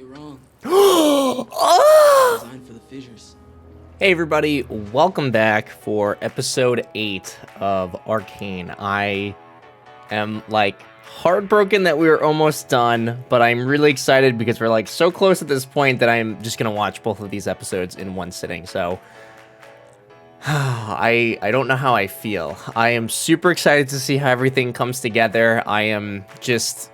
You're wrong. Oh! Designed for the fissures. Hey everybody, welcome back for episode 8 of Arcane. I am like heartbroken that we were almost done, but I'm really excited because we're like so close at this point that I'm just gonna watch both of these episodes in one sitting. So I don't know how I feel. I am super excited to see how everything comes together. I am just,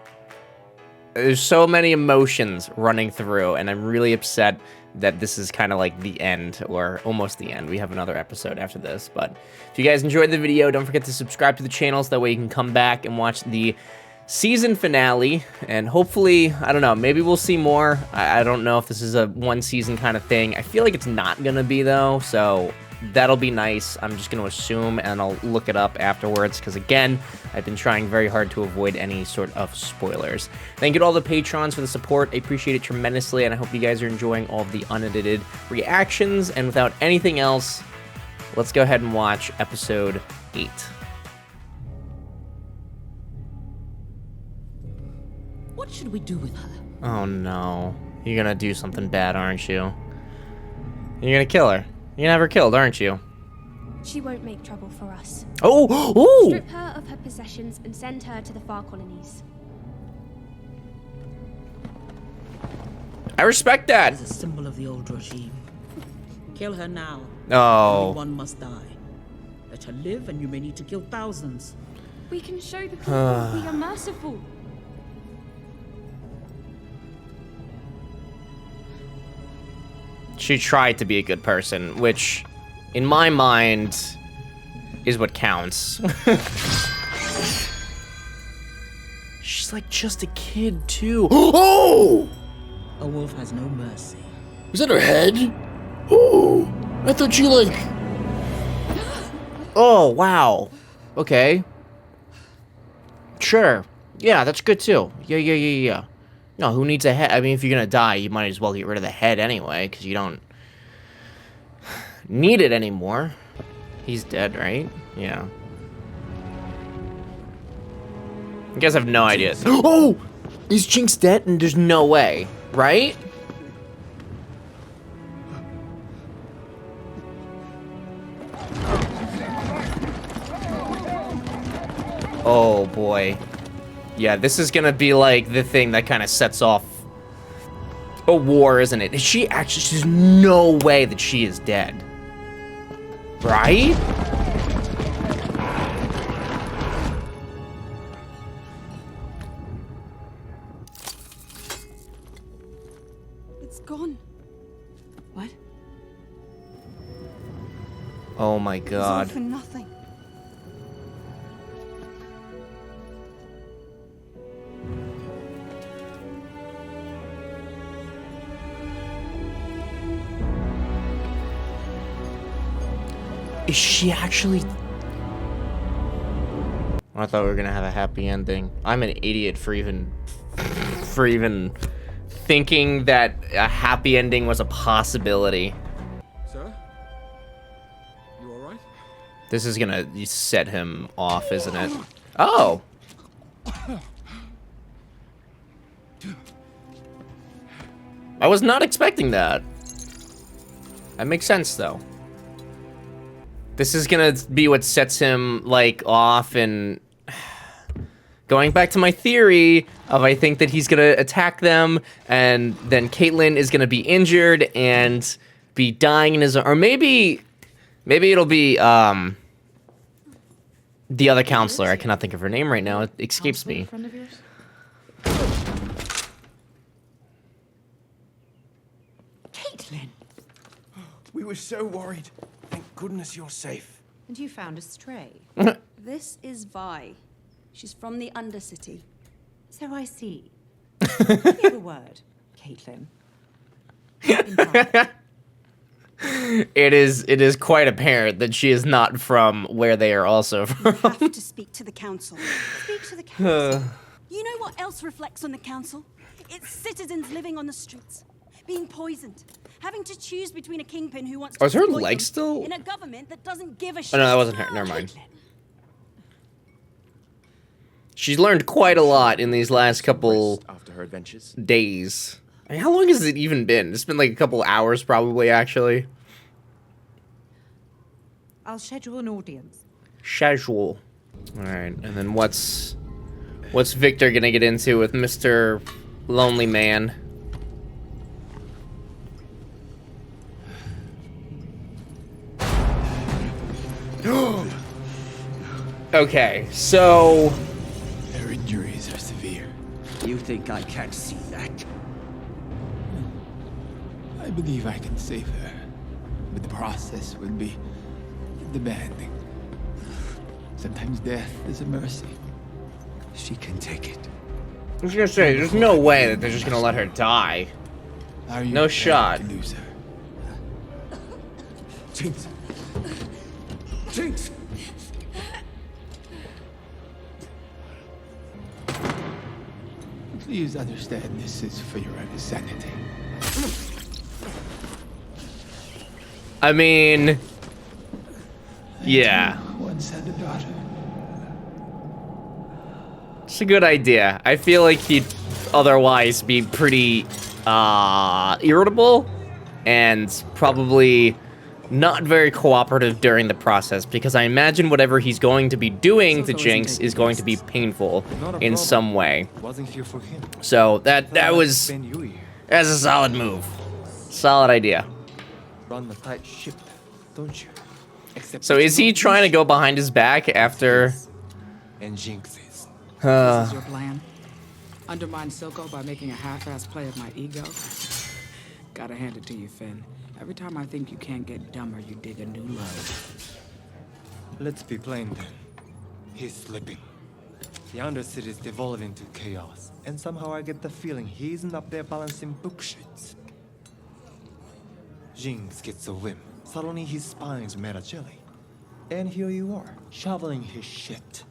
there's so many emotions running through, and I'm really upset that this is kind of like the end, or almost the end. We have another episode after this, but if you guys enjoyed the video, don't forget to subscribe to the channel so that way you can come back and watch the season finale, and hopefully, I don't know, maybe we'll see more. I don't know if this is a one season kind of thing. I feel like it's not gonna be though, so that'll be nice. I'm just going to assume, and I'll look it up afterwards, because again, I've been trying very hard to avoid any sort of spoilers. Thank you to all the patrons for the support. I appreciate it tremendously, and I hope you guys are enjoying all of the unedited reactions. And without anything else, let's go ahead and watch episode 8. What should we do with her? Oh no. You're going to do something bad, aren't you? You're going to kill her. You're gonna have her killed, aren't you? She won't make trouble for us. Oh! Ooh! Strip her of her possessions and send her to the far colonies. I respect that. As a symbol of the old regime. Kill her now. Oh. Only one must die. Let her live, and you may need to kill thousands. We can show the people we are merciful. She tried to be a good person, which, in my mind, is what counts. She's like just a kid, too. Oh! A wolf has no mercy. Was that her head? Oh, I thought she like... Oh, wow. Okay. Sure. Yeah, that's good, too. Yeah. No, who needs a head? I mean, if you're gonna die, you might as well get rid of the head anyway, because you don't need it anymore. He's dead, right? Yeah. You guys have no idea. Oh! Is Jinx dead? And there's no way, right? Oh, boy. Yeah, this is gonna be like the thing that kind of sets off a war, isn't it? Is she actually, there's no way that she is dead. Right? It's gone. What? Oh my god. It's all for nothing. Is she actually... I thought we were gonna have a happy ending. I'm an idiot for even thinking that a happy ending was a possibility. Sir? You alright? This is gonna set him off, isn't it? Oh! I was not expecting that. That makes sense, though. This is gonna be what sets him, like, off, and going back to my theory of I think that he's gonna attack them, and then Caitlyn is gonna be injured and be dying in his, or maybe it'll be, the other counselor. I cannot think of her name right now. It escapes me. Friend of yours? Caitlyn! We were so worried. Thank goodness you're safe. And you found a stray. This is Vi. She's from the Undercity. So I see. Give me the word, Caitlyn. In private. It is quite apparent that she is not from where they are also You from. have to speak to the council. Speak to the council. You know what else reflects on the council? It's citizens living on the streets, being poisoned, having to choose between a kingpin who wants to Is her exploit leg them still- in a government that doesn't give a shit. Oh no, that wasn't her. Never mind. She's learned quite a lot in these last couple After her adventures. days. I mean, how long has it even been? It's been like a couple hours, probably, actually. I'll schedule an audience. Schedule. Alright, and then what's Victor gonna get into with Mr. Lonely Man? Okay, so... Her injuries are severe. You think I can't see that? I believe I can save her, but the process would be demanding. Sometimes death is a mercy. She can take it. I was gonna say, there's no way that they're just gonna let her die. Are you No prepared shot. to lose her? Jinx! Jinx! Please understand this is for your own sanity. I mean... Yeah. Once had a daughter. It's a good idea. I feel like he'd otherwise be pretty, irritable and probably not very cooperative during the process, because I imagine whatever he's going to be doing to Jinx is going to be painful in some way. Wasn't here for him. So that's a solid move. Solid idea. Run a tight ship, don't you? Except So is he trying to go behind his back after... and Jinxes. This is your plan? Undermine Silco by making a half-ass play of my ego? Gotta hand it to you, Finn. Every time I think you can't get dumber, you dig a new low. Let's be plain then. He's slipping. The Undercity is devolving into chaos, and somehow I get the feeling he isn't up there balancing booksheets. Jinx gets a whim. Suddenly his spine's made of jelly. And here you are, shoveling his shit.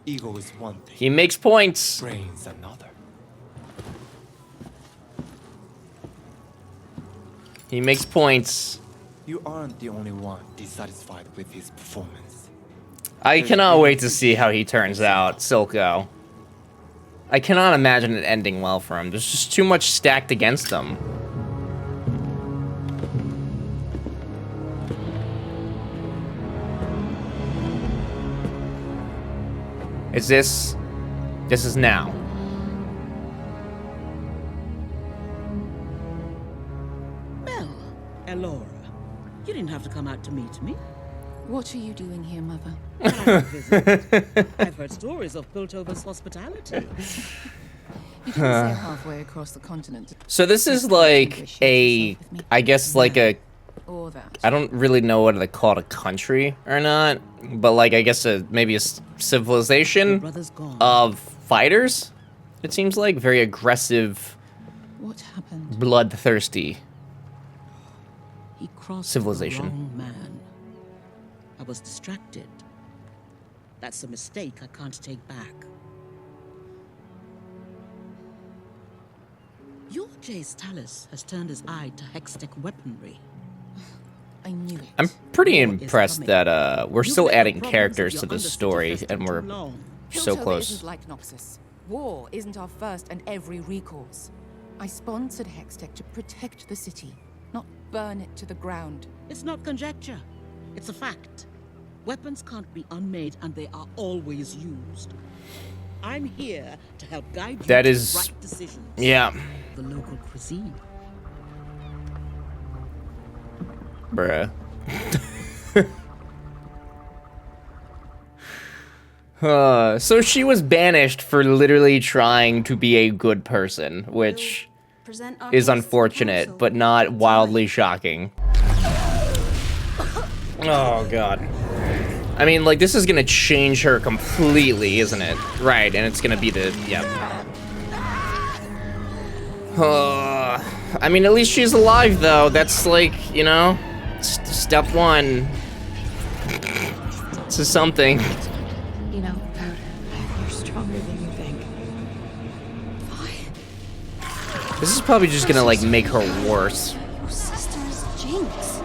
Ego is one thing, He makes points. brains another. He makes points. You aren't the only one dissatisfied with his performance. I cannot wait to see how he turns out, Silco. I cannot imagine it ending well for him. There's just too much stacked against him. Is this... This is now. Well, Elora, you didn't have to come out to meet me. What are you doing here, Mother? I've heard stories of Piltover's hospitality. You didn't sail halfway across the continent. So this is like a... I guess like a... Or that. I don't really know whether to call it a country or not, but like I guess maybe a civilization Brother's gone. of fighters. It seems like very aggressive, What happened? bloodthirsty. He crossed civilization. the wrong man. I was distracted. That's a mistake I can't take back. Your Jace Talus has turned his eye to Hextech weaponry. I knew it. I'm pretty War is impressed coming. that we're You've still let the adding problems characters of to your this Undercity story, fester and too we're long. so Piltover close. isn't like Noxus. War isn't our first and every recourse. I sponsored Hextech to protect the city, not burn it to the ground. It's not conjecture. It's a fact. Weapons can't be unmade, and they are always used. I'm here to help guide you That to is- the right decisions. Yeah, The local cuisine. bruh. So she was banished for literally trying to be a good person, which Present our is case to the unfortunate, council. but not wildly shocking. Oh, God. I mean, like, this is gonna change her completely, isn't it? Right, and it's gonna be the... yeah. I mean, at least she's alive, though. That's, like, you know, step one to something. You know, you're stronger than you think. This is probably just gonna, like, make her worse. Your sister is Jinx.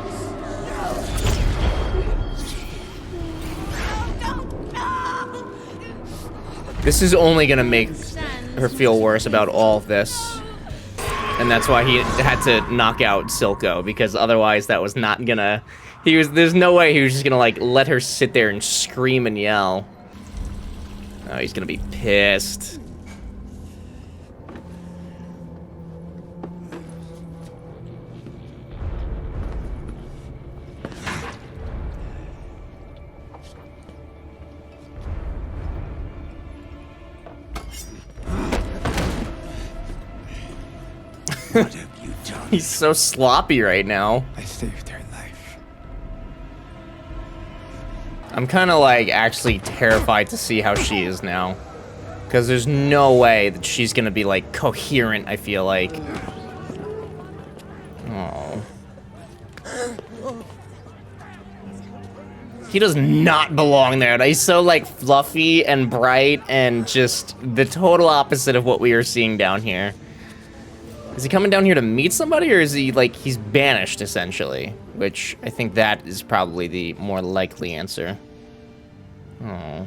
This is only gonna make her feel worse about all of this. And that's why he had to knock out Silco, because otherwise that was not gonna... There's no way he was just gonna, like, let her sit there and scream and yell. Oh, he's gonna be pissed. What have you done? He's so sloppy right now. I saved her life. I'm kind of like actually terrified to see how she is now. Because there's no way that she's going to be like coherent, I feel like. Oh. He does not belong there. He's so like fluffy and bright and just the total opposite of what we are seeing down here. Is he coming down here to meet somebody, or is he, like, he's banished, essentially? Which, I think that is probably the more likely answer. Oh.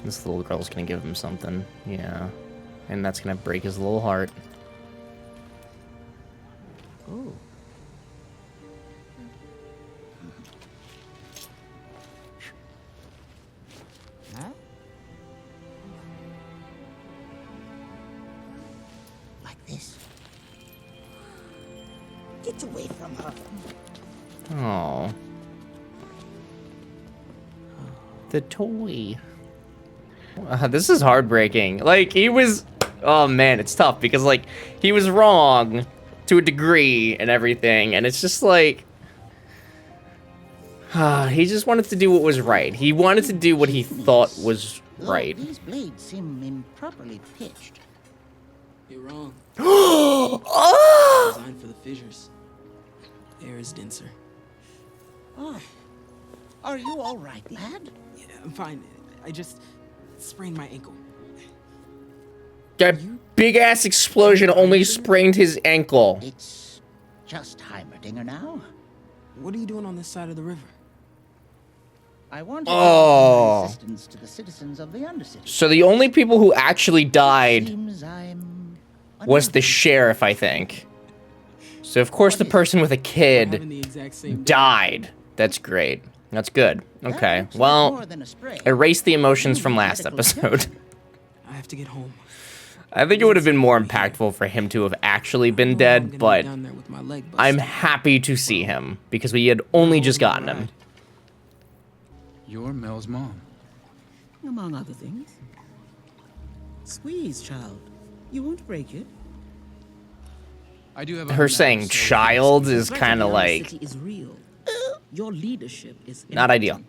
This little girl's gonna give him something. Yeah. And that's gonna break his little heart. Oh. Huh? Like this. Get away from her. Oh. The toy. This is heartbreaking. Like, he was... Oh, man, it's tough because, like, he was wrong to a degree and everything, and it's just like... he just wanted to do what was right. He wanted to do what he thought was right. These blades seem improperly pitched. You're wrong. Oh! Designed for the fissures. Air is denser. Oh. Are you all right, lad? Yeah, I'm fine. I just sprained my ankle. That big-ass explosion only sprained his ankle. It's just Heimerdinger now. What are you doing on this side of the river? I wanted to offer my assistance to the citizens of the Undercity. So the only people who actually died Seems I'm was the sheriff, I think. So of course the person with a kid died. That's great. That's good. Okay, well, erase the emotions from last episode. I have to get home. I think it would have been more impactful for him to have actually been dead, but I'm happy to see him because we had only just gotten him. You're Mel's mom. Among other things. Squeeze, child. You won't break it. I do have Her saying child is kind of like Is real. Your leadership is not ideal.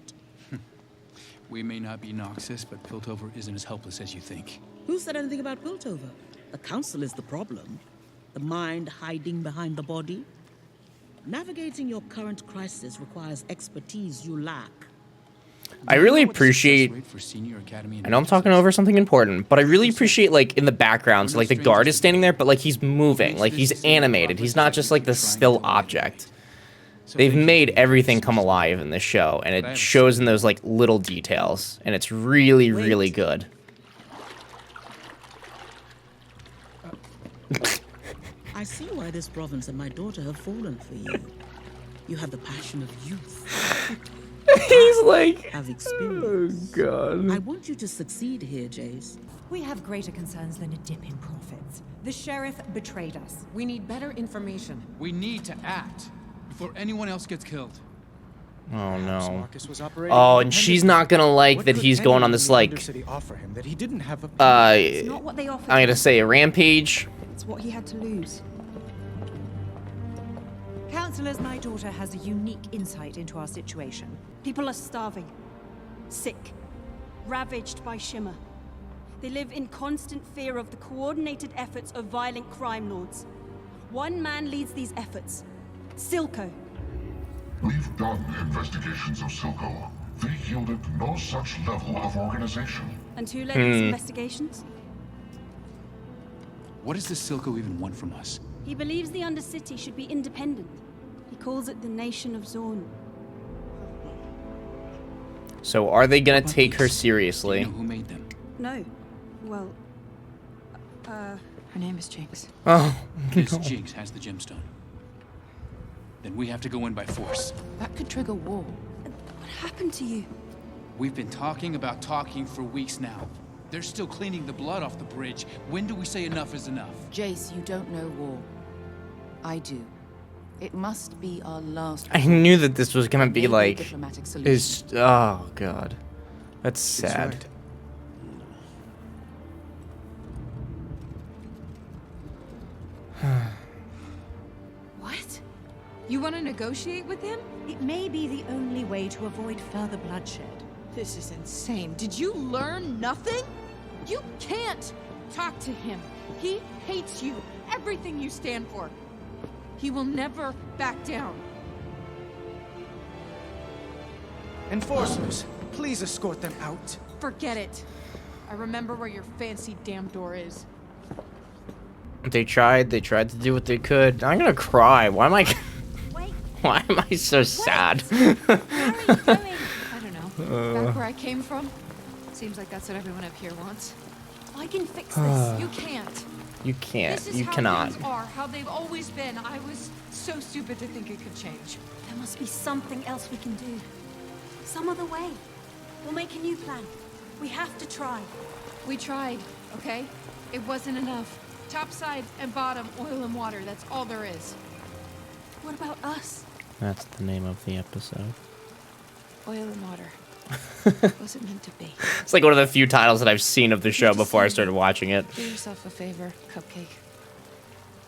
We may not be Noxus, but Piltover isn't as helpless as you think. Who said anything about Piltover? The council is the problem. The mind hiding behind the body. Navigating your current crisis requires expertise you lack. I really appreciate, I know I'm talking over something important, but I really appreciate, like, in the background, so, like, the guard is standing there, but, like, he's moving, like, he's animated. He's not just, like, the still object. They've made everything come alive in this show, and it shows in those, like, little details, and it's really, really good. I see why this province and my daughter have fallen for you. You have the passion of youth. He's like, have experience. Oh god. I want you to succeed here, Jace. We have greater concerns than a dip in profits. The sheriff betrayed us. We need better information. We need to act before anyone else gets killed. Oh no. Oh, and she's not gonna like that he's going on this, like, I'm gonna say a rampage. It's what he had to lose. Counselors, my daughter has a unique insight into our situation. People are starving, sick, ravaged by Shimmer. They live in constant fear of the coordinated efforts of violent crime lords. One man leads these efforts, Silco. We've done investigations of Silco. They yielded no such level of organization. And who led these investigations? What does this Silco even want from us? He believes the Undercity should be independent. He calls it the Nation of Zorn. So are they gonna take her seriously? Do you know who made them? No. Well, Her name is Jinx. Oh, This Jinx has the gemstone. Then we have to go in by force. That could trigger war. What happened to you? We've been talking about talking for weeks now. They're still cleaning the blood off the bridge. When do we say enough is enough? Jace, you don't know war. I do. It must be our last. I knew that this was gonna be Maybe a like, diplomatic solution. oh god, that's sad. What? You want to negotiate with him? It may be the only way to avoid further bloodshed. This is insane. Did you learn nothing? You can't talk to him. He hates you, everything you stand for. He will never back down. Enforcers, please escort them out. Forget it. I remember where your fancy damn door is. They tried to do what they could. I'm gonna cry. Why am I Wait, why am I so sad? where are you going? I don't know. Back where I came from? Seems like that's what everyone up here wants. I can fix this. You can't. You can't. This is You how cannot. things are, how they've always been. I was so stupid to think it could change. There must be something else we can do. Some other way. We'll make a new plan. We have to try. We tried, okay? It wasn't enough. Top side and bottom, oil and water. That's all there is. What about us? That's the name of the episode. Oil and water. Wasn't meant to be. It's like one of the few titles that I've seen of the show before I started watching it. Do yourself a favor, Cupcake.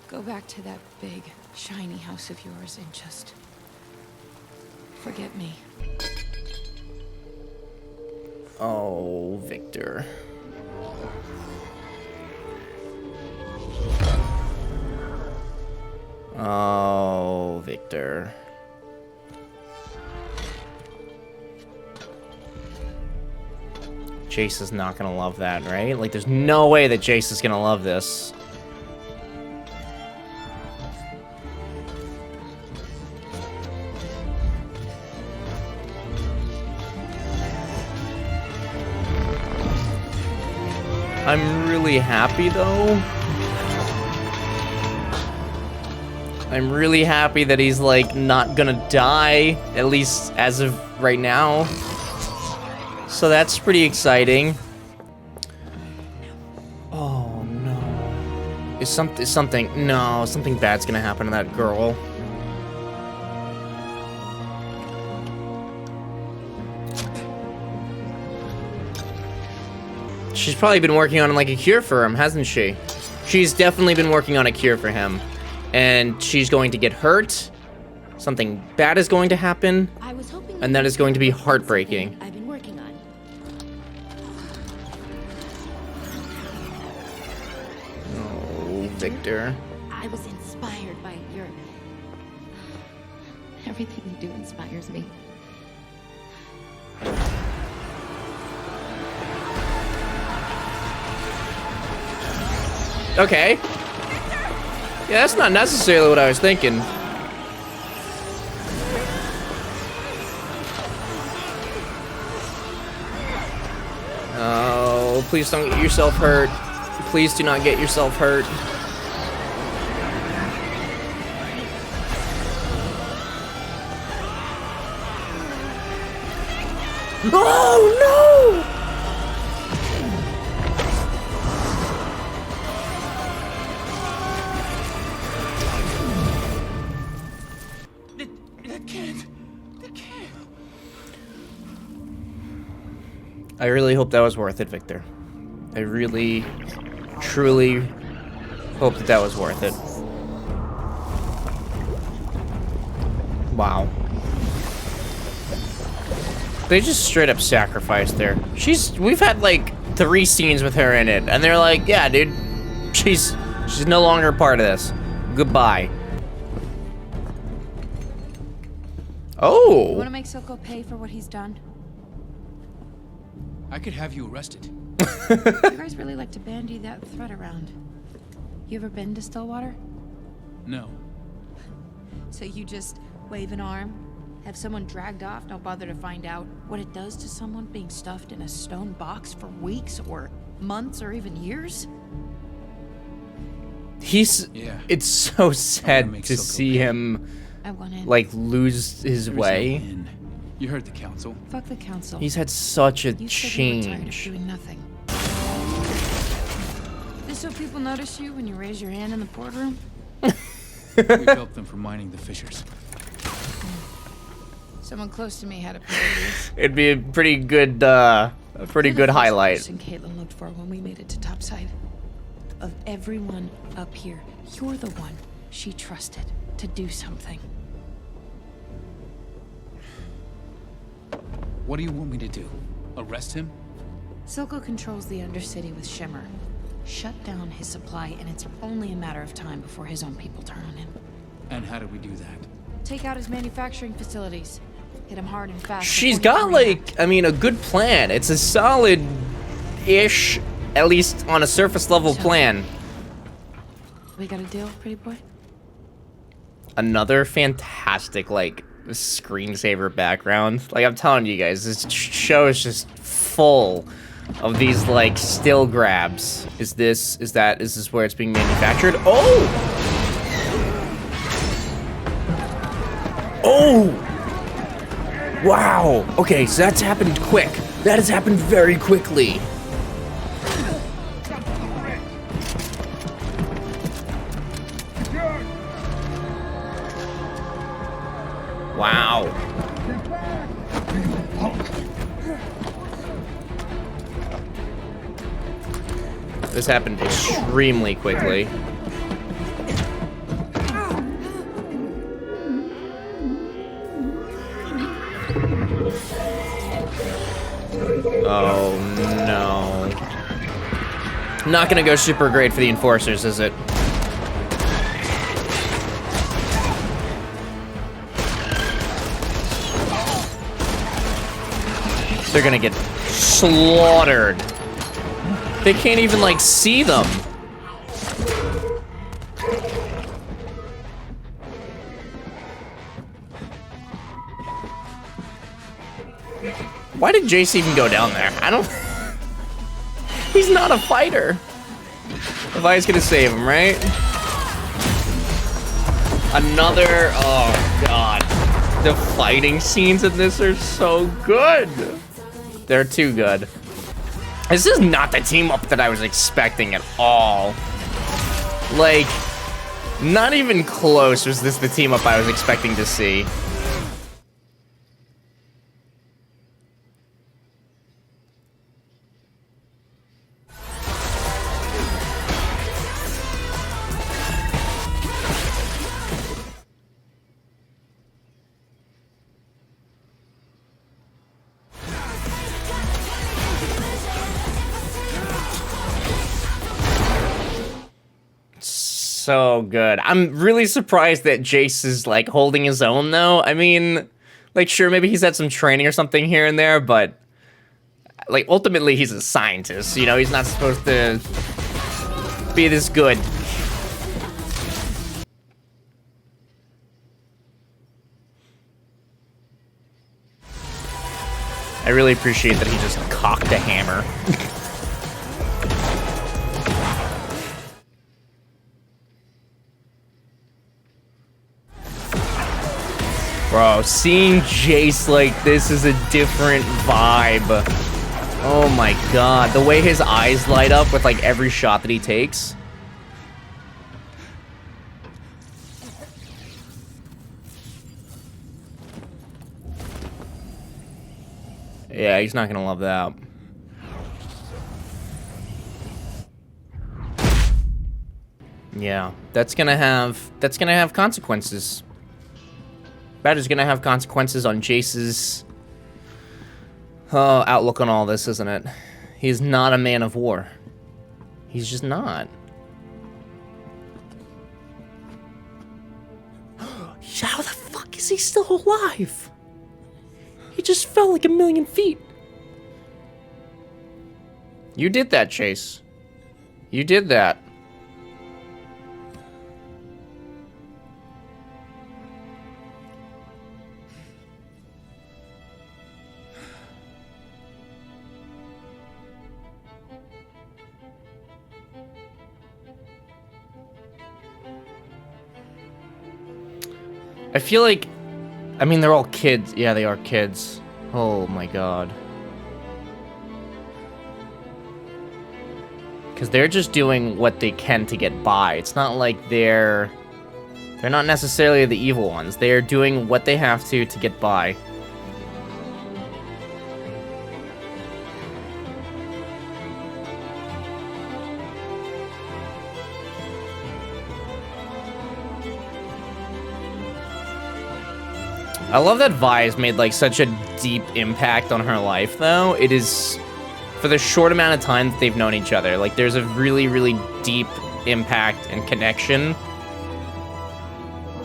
Go back to that big, shiny house of yours and just forget me. Oh, Victor. Oh, Victor. Jace is not gonna love that, right? Like, there's no way that Jace is gonna love this. I'm really happy, though. I'm really happy that he's, like, not gonna die, at least as of right now. So that's pretty exciting. Oh, no. Is something bad's gonna happen to that girl. She's probably been working on, like, a cure for him, hasn't she? She's definitely been working on a cure for him. And she's going to get hurt. Something bad is going to happen. I was hoping And that is going to be heartbreaking. I've been working on. Oh, Victor. I was inspired by your... Everything you do inspires me. Okay. Yeah, that's not necessarily what I was thinking. Oh, please don't get yourself hurt. Please do not get yourself hurt. Oh, no! I really hope that was worth it, Victor. I really, truly hope that that was worth it. Wow. They just straight up sacrificed her. We've had like 3 scenes with her in it, and they're like, yeah, dude, she's no longer a part of this. Goodbye. Oh. You want to make Silco pay for what he's done? I could have you arrested. You guys really like to bandy that threat around. You ever been to Stillwater? No. So you just wave an arm, have someone dragged off, don't bother to find out what it does to someone being stuffed in a stone box for weeks or months or even years? Yeah. It's so sad makes to Silco see pay. him, I want in. like, lose his There's no way. in. You heard the council. Fuck the council. He's had such a You said you were tired of change. doing nothing. This so people notice you when you raise your hand in the boardroom? We helped them from mining the fissures. Someone close to me had a pair of these. It'd be a pretty good highlight. Person Caitlin looked for when we made it to topside. Of everyone up here, you're the one she trusted to do something. What do you want me to do? Arrest him? Silco controls the Undercity with Shimmer. Shut down his supply, and it's only a matter of time before his own people turn on him. And how do we do that? Take out his manufacturing facilities. Hit him hard and fast. She's before he got, can like, react. I mean, a good plan. It's a solid-ish, at least on a surface level plan. We got a deal, pretty boy? Another fantastic, like, screensaver background. Like, I'm telling you guys, this show is just full of these, like, still grabs. Is this where it's being manufactured? Oh! Oh! Wow! Okay, so that's happened quick. That has happened very quickly. Wow. This happened extremely quickly. Oh no. Not gonna go super great for the enforcers, is it? They're gonna get slaughtered. They can't even, like, see them. Why did Jace even go down there? I don't... He's not a fighter. Levi's gonna save him, right? Another... Oh, God. The fighting scenes in this are so good. They're too good. This is not the team up that I was expecting at all. Like, not even close was this the team up I was expecting to see. So good. I'm really surprised that Jace is, like, holding his own, though. I mean, like, sure, maybe he's had some training or something here and there, but, like, ultimately he's a scientist, you know? He's not supposed to be this good. I really appreciate that he just cocked a hammer. Bro, seeing Jace like this is a different vibe. Oh my god, the way his eyes light up with, like, every shot that he takes. Yeah, he's not gonna love that. Yeah, that's gonna have consequences. That is gonna have consequences on Jace's outlook on all this, isn't it? He's not a man of war. He's just not. How the fuck is he still alive? He just fell like 1,000,000 feet. You did that, Chase. You did that. I feel like, I mean, they're all kids. Yeah, they are kids. Oh my god. Because they're just doing what they can to get by. It's not like they're not necessarily the evil ones. They're doing what they have to get by. I love that Vi has made like such a deep impact on her life, though. It is, for the short amount of time that they've known each other, like there's a really, really deep impact and connection.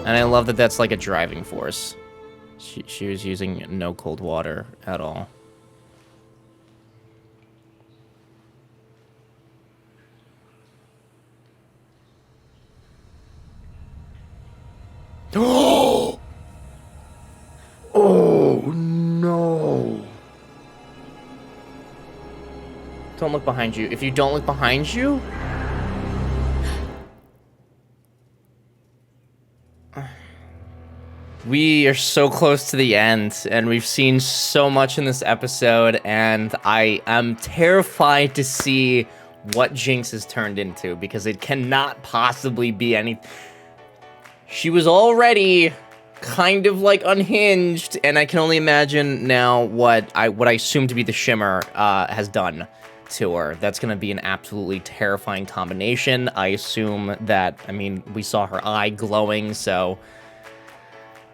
And I love that that's like a driving force. She was using no cold water at all. Oh! Oh no! Don't look behind you. If you don't look behind you... We are so close to the end, and we've seen so much in this episode, and I am terrified to see what Jinx has turned into, because it cannot possibly be any... She was already kind of like unhinged, and I can only imagine now what I assume to be the Shimmer has done to her. That's gonna be an absolutely terrifying combination. I assume that, I mean, we saw her eye glowing, so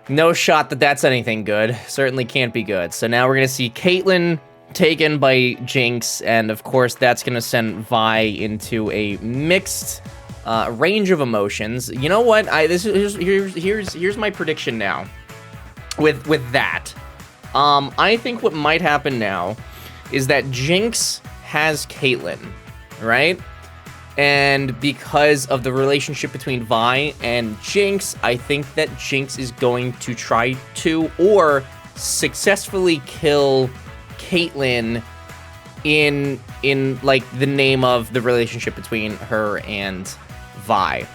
no shot that that's anything good. Certainly can't be good. So now we're gonna see Caitlyn taken by Jinx, and of course that's gonna send Vi into a mixed range of emotions. You know what? Here's my prediction now. With that, I think what might happen now is that Jinx has Caitlyn, right? And because of the relationship between Vi and Jinx, I think that Jinx is going to try to or successfully kill Caitlyn in like the name of the relationship between her and Vi.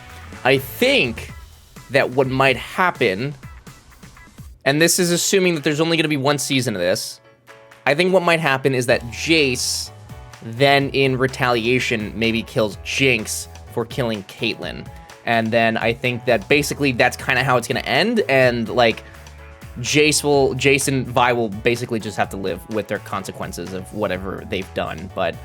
I think that what might happen, and this is assuming that there's only going to be one season of this, I think what might happen is that Jace then in retaliation maybe kills Jinx for killing Caitlyn. And then I think that basically that's kind of how it's going to end, and like Jace and Vi will basically just have to live with their consequences of whatever they've done. But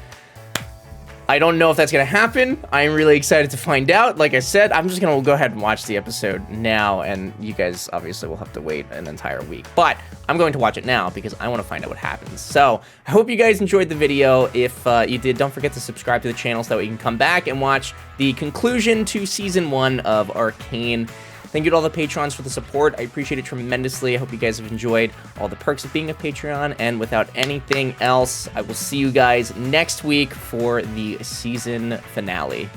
I don't know if that's going to happen. I'm really excited to find out. Like I said, I'm just going to go ahead and watch the episode now, and you guys obviously will have to wait an entire week. But I'm going to watch it now because I want to find out what happens. So I hope you guys enjoyed the video. If you did, don't forget to subscribe to the channel so that we can come back and watch the conclusion to Season 1 of Arcane. Thank you to all the patrons for the support. I appreciate it tremendously. I hope you guys have enjoyed all the perks of being a Patreon. And without anything else, I will see you guys next week for the season finale.